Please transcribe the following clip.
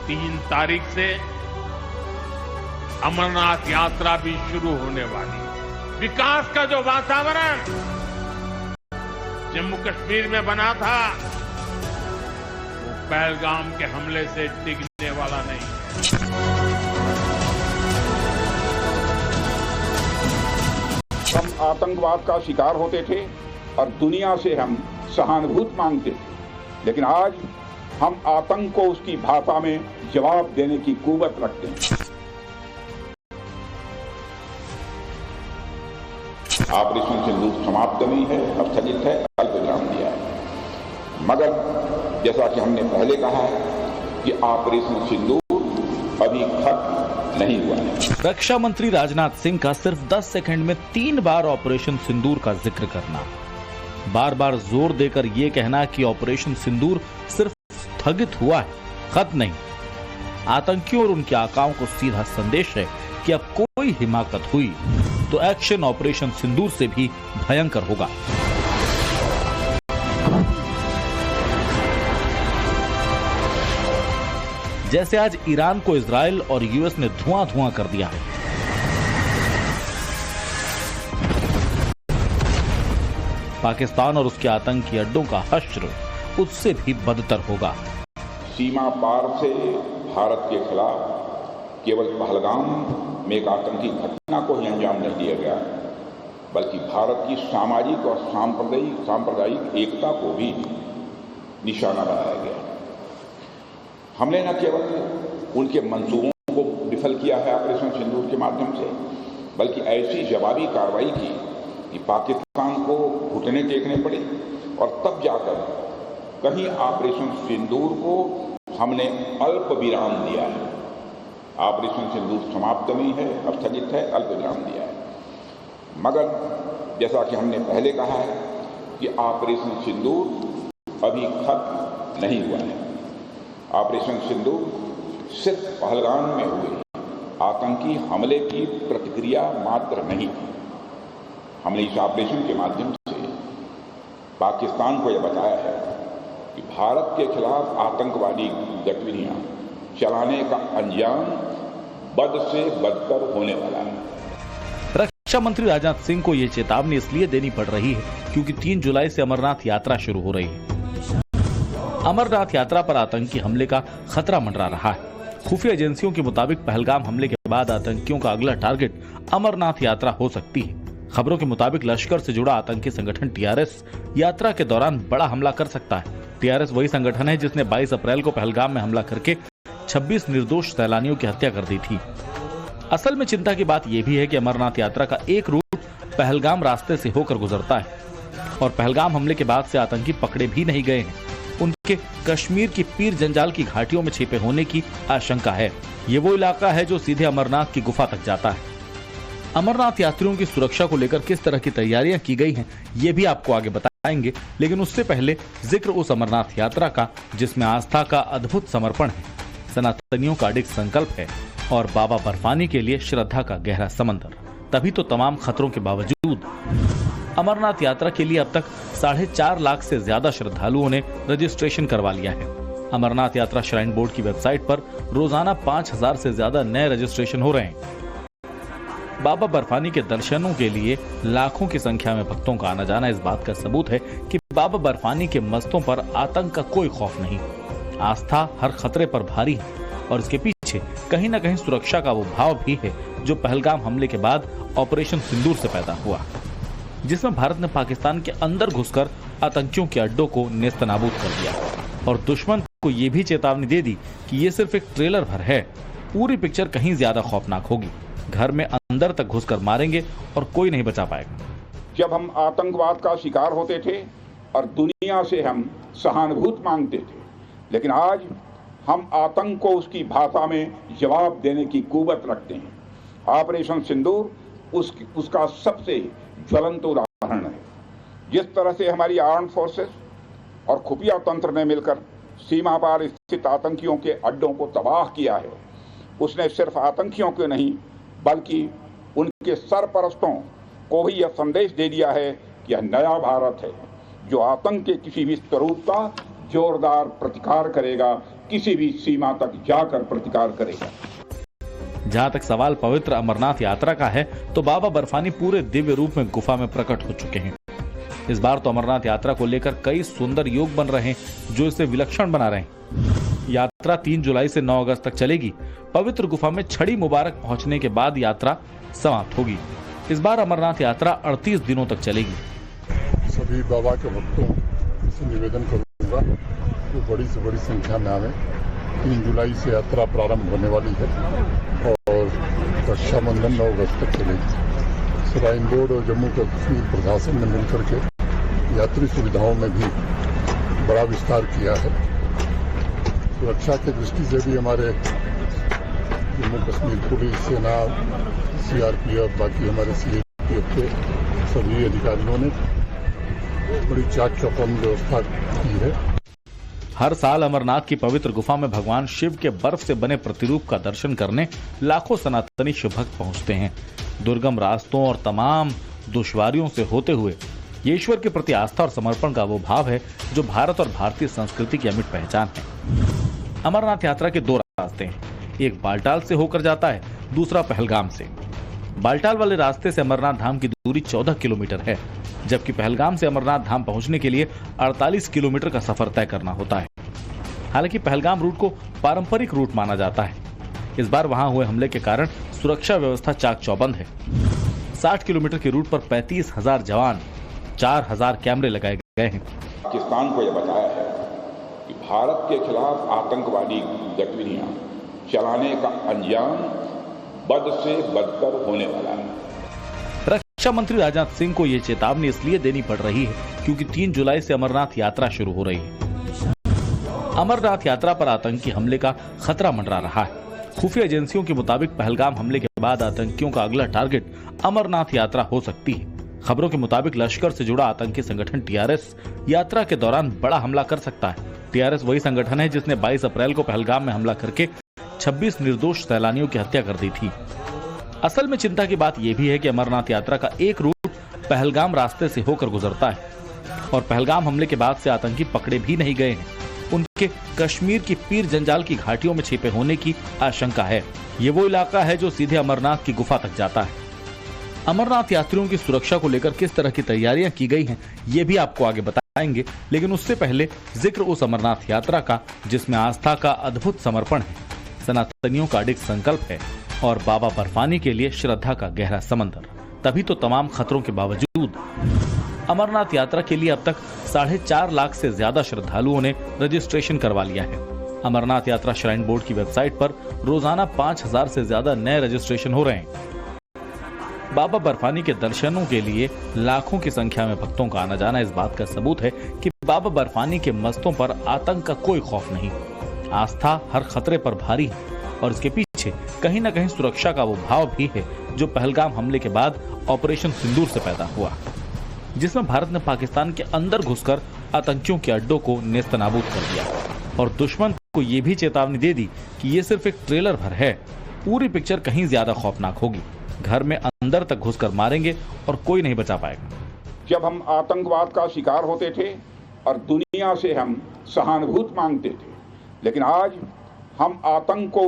3 तारीख से अमरनाथ यात्रा भी शुरू होने वाली है। विकास का जो वातावरण जम्मू कश्मीर में बना था, वो पहलगाम के हमले से टिकने वाला नहीं है। हम आतंकवाद का शिकार होते थे और दुनिया से हम सहानुभूति मांगते थे, लेकिन आज हम आतंक को उसकी भाषा में जवाब देने की कुव्वत रखते हैं। ऑपरेशन सिंदूर समाप्त नहीं है, अब स्थगित है, अल्प विराम दिया है। मगर जैसा कि हमने पहले कहा है कि ऑपरेशन सिंदूर अभी खत्म नहीं हुआ है। रक्षा मंत्री राजनाथ सिंह का सिर्फ 10 सेकंड में 3 बार ऑपरेशन सिंदूर का जिक्र करना, बार बार जोर देकर यह कहना कि ऑपरेशन सिंदूर सिर्फ स्थगित हुआ है, खत्म नहीं। आतंकियों और उनके आकाओं को सीधा संदेश है कि अब कोई हिमाकत हुई तो एक्शन ऑपरेशन सिंदूर से भी भयंकर होगा। जैसे आज ईरान को इजराइल और यूएस ने धुआं धुआं कर दिया है, पाकिस्तान और उसके आतंकी अड्डों का हश्र उससे भी बदतर होगा। सीमा पार से भारत के खिलाफ केवल पहलगाम में एक आतंकी घटना को ही अंजाम नहीं दिया गया, बल्कि भारत की सामाजिक और सांप्रदायिक एकता को भी निशाना बनाया गया। हमने न केवल उनके मंसूबों को विफल किया है ऑपरेशन सिंदूर के माध्यम से, बल्कि ऐसी जवाबी कार्रवाई की कि पाकिस्तान को घुटने टेकने पड़े, और तब जाकर कहीं ऑपरेशन सिंदूर को हमने अल्प विराम दिया है। ऑपरेशन सिंदूर समाप्त नहीं है, अब स्थगित है, अल्प विराम दिया है। मगर जैसा कि हमने पहले कहा है कि ऑपरेशन सिंदूर अभी खत्म नहीं हुआ है। ऑपरेशन सिंदूर सिर्फ पहलगाम में हुए आतंकी हमले की प्रतिक्रिया मात्र नहीं थी। हमने इस ऑपरेशन के माध्यम से पाकिस्तान को यह बताया है कि भारत के खिलाफ आतंकवादी गतिविधियां चलाने का अंजाम बद से बदतर होने वाला है। रक्षा मंत्री राजनाथ सिंह को यह चेतावनी इसलिए देनी पड़ रही है क्योंकि 3 जुलाई से अमरनाथ यात्रा शुरू हो रही है। अमरनाथ यात्रा पर आतंकी हमले का खतरा मंडरा रहा है। खुफिया एजेंसियों के मुताबिक पहलगाम हमले के बाद आतंकियों का अगला टारगेट अमरनाथ यात्रा हो सकती है। खबरों के मुताबिक लश्कर से जुड़ा आतंकी संगठन टीआरएस यात्रा के दौरान बड़ा हमला कर सकता है। टीआरएस वही संगठन है जिसने 22 अप्रैल को पहलगाम में हमला करके 26 निर्दोष सैलानियों की हत्या कर दी थी। असल में चिंता की बात यह भी है कि अमरनाथ यात्रा का एक रूट पहलगाम रास्ते से होकर गुजरता है और पहलगाम हमले के बाद से आतंकी पकड़े भी नहीं गए हैं। उनके कश्मीर की पीर जंजाल की घाटियों में छिपे होने की आशंका है। ये वो इलाका है जो सीधे अमरनाथ की गुफा तक जाता है। अमरनाथ यात्रियों की सुरक्षा को लेकर किस तरह की तैयारियां की गई हैं, ये भी आपको आगे बताएंगे, लेकिन उससे पहले जिक्र उस अमरनाथ यात्रा का जिसमें आस्था का अद्भुत समर्पण है, सनातनियों का अडिग संकल्प है और बाबा बर्फानी के लिए श्रद्धा का गहरा समंदर। तभी तो तमाम खतरों के बावजूद अमरनाथ यात्रा के लिए अब तक 4.5 लाख से ज्यादा श्रद्धालुओं ने रजिस्ट्रेशन करवा लिया है। अमरनाथ यात्रा श्राइन बोर्ड की वेबसाइट पर रोजाना 5000 से ज्यादा नए रजिस्ट्रेशन हो रहे हैं। बाबा बर्फानी के दर्शनों के लिए लाखों की संख्या में भक्तों का आना जाना इस बात का सबूत है कि बाबा बर्फानी के मस्तों पर आतंक का कोई खौफ नहीं। आस्था हर खतरे पर भारी है और इसके पीछे कहीं न कहीं सुरक्षा का वो भाव भी है जो पहलगाम हमले के बाद ऑपरेशन सिंदूर से पैदा हुआ, जिसमें भारत ने पाकिस्तान के अंदर घुसकर आतंकियों के अड्डों को नेस्तनाबूद कर दिया और दुश्मन को ये भी चेतावनी दे दी कि ये सिर्फ एक ट्रेलर भर है, पूरी पिक्चर कहीं ज्यादा खौफनाक होगी। घर में अंदर तक घुसकर मारेंगे और कोई नहीं बचा पाएगा। जब हम आतंकवाद का शिकार होते थे और दुनिया से हम सहानुभूति मांगते थे, लेकिन आज हम आतंक को उसकी भाषा में जवाब देने की कुव्वत रखते हैं। ऑपरेशन सिंदूर उसका सबसे ज्वलंत उदाहरण है। जिस तरह से हमारी आर्म फोर्सेस और खुफिया तंत्र ने मिलकर सीमा पार स्थित आतंकियों के अड्डों को तबाह किया है, उसने सिर्फ आतंकियों को नहीं बल्कि उनके सरपरस्तों को भी यह संदेश दे दिया है कि यह नया भारत है जो आतंक के किसी भी स्वरूप का जोरदार प्रतिकार करेगा, किसी भी सीमा तक जाकर प्रतिकार करेगा। जहां तक सवाल पवित्र अमरनाथ यात्रा का है, तो बाबा बर्फानी पूरे दिव्य रूप में गुफा में प्रकट हो चुके हैं। इस बार तो अमरनाथ यात्रा को लेकर कई सुंदर योग बन रहे हैं जो इसे विलक्षण बना रहे हैं। यात्रा 3 जुलाई से 9 अगस्त तक चलेगी। पवित्र गुफा में छड़ी मुबारक पहुंचने के बाद यात्रा समाप्त होगी। इस बार अमरनाथ यात्रा 38 दिनों तक चलेगी। सभी बाबा के भक्तों से निवेदन करूंगा कि बड़ी से बड़ी संख्या में आवे। 3 जुलाई से यात्रा प्रारंभ होने वाली है और रक्षाबंधन 9 अगस्त तक चलेगी। श्राइन बोर्ड और जम्मू कश्मीर प्रशासन ने मिलकर के यात्री सुविधाओं में भी बड़ा विस्तार किया है। सुरक्षा की दृष्टि से भी हमारे जम्मू कश्मीर पुलिस, सेना, सीआरपीएफ, बाकी हमारे सीआरपीएफ के सभी अधिकारियों ने बड़ी चाक चौबंद व्यवस्था की है। हर साल अमरनाथ की पवित्र गुफा में भगवान शिव के बर्फ से बने प्रतिरूप का दर्शन करने लाखों सनातनी शिव भक्त पहुंचते हैं। दुर्गम रास्तों और तमाम दुश्वारियों से होते हुए ये ईश्वर के प्रति आस्था और समर्पण का वो भाव है जो भारत और भारतीय संस्कृति की अमिट पहचान है। अमरनाथ यात्रा के 2 रास्ते हैं, एक बालटाल से होकर जाता है, दूसरा पहलगाम से। बालटाल वाले रास्ते से अमरनाथ धाम की दूरी 14 किलोमीटर है, जबकि पहलगाम से अमरनाथ धाम पहुंचने के लिए 48 किलोमीटर का सफर तय करना होता है। हालांकि पहलगाम रूट को पारंपरिक रूट माना जाता है। इस बार वहां हुए हमले के कारण सुरक्षा व्यवस्था चाक चौबंद है। 60 किलोमीटर के रूट पर 35,000 जवान, 4,000 कैमरे लगाए गए हैं। पाकिस्तान को यह बताया है कि भारत के खिलाफ आतंकवादी गतिविधियां चलाने का अंजाम बद से बदतर होने वाला है। रक्षा मंत्री राजनाथ सिंह को ये चेतावनी इसलिए देनी पड़ रही है क्योंकि 3 जुलाई से अमरनाथ यात्रा शुरू हो रही है। अमरनाथ यात्रा पर आतंकी हमले का खतरा मंडरा रहा है। खुफिया एजेंसियों के मुताबिक पहलगाम हमले के बाद आतंकियों का अगला टारगेट अमरनाथ यात्रा हो सकती है। खबरों के मुताबिक लश्कर से जुड़ा आतंकी संगठन टीआरएस यात्रा के दौरान बड़ा हमला कर सकता है। टीआरएस वही संगठन है जिसने 22 अप्रैल को पहलगाम में हमला करके 26 निर्दोष सैलानियों की हत्या कर दी थी। असल में चिंता की बात यह भी है कि अमरनाथ यात्रा का एक रूट पहलगाम रास्ते से होकर गुजरता है और पहलगाम हमले के बाद से आतंकी पकड़े भी नहीं गए हैं। उनके कश्मीर की पीर जंजाल की घाटियों में छिपे होने की आशंका है। ये वो इलाका है जो सीधे अमरनाथ की गुफा तक जाता है। अमरनाथ यात्रियों की सुरक्षा को लेकर किस तरह की तैयारियां की गई हैं, ये भी आपको आगे बताएंगे, लेकिन उससे पहले जिक्र उस अमरनाथ यात्रा का जिसमें आस्था का अद्भुत समर्पण है, सनातनियों का अडिग संकल्प है और बाबा बर्फानी के लिए श्रद्धा का गहरा समंदर। तभी तो तमाम खतरों के बावजूद अमरनाथ यात्रा के लिए अब तक 4.5 लाख से ज्यादा श्रद्धालुओं ने रजिस्ट्रेशन करवा लिया है। अमरनाथ यात्रा श्राइन बोर्ड की वेबसाइट पर रोजाना 5,000 से ज्यादा नए रजिस्ट्रेशन हो रहे हैं। बाबा बर्फानी के दर्शनों के लिए लाखों की संख्या में भक्तों का आना जाना इस बात का सबूत है कि बाबा बर्फानी के मस्तों पर आतंक का कोई खौफ नहीं। आस्था हर खतरे पर भारी है और इसके पीछे कहीं न कहीं सुरक्षा का वो भाव भी है जो पहलगाम हमले के बाद ऑपरेशन सिंदूर से पैदा हुआ, जिसमें भारत ने पाकिस्तान के अंदर घुसकर आतंकियों के अड्डों को नेस्तनाबूद कर दिया और दुश्मन को ये भी चेतावनी दे दी कि ये सिर्फ एक ट्रेलर भर है, पूरी पिक्चर कहीं ज्यादा खौफनाक होगी। घर में अंदर तक घुसकर मारेंगे और कोई नहीं बचा पाएगा। जब हम आतंकवाद का शिकार होते थे और दुनिया से हम सहानुभूति मांगते थे, लेकिन आज हम आतंक को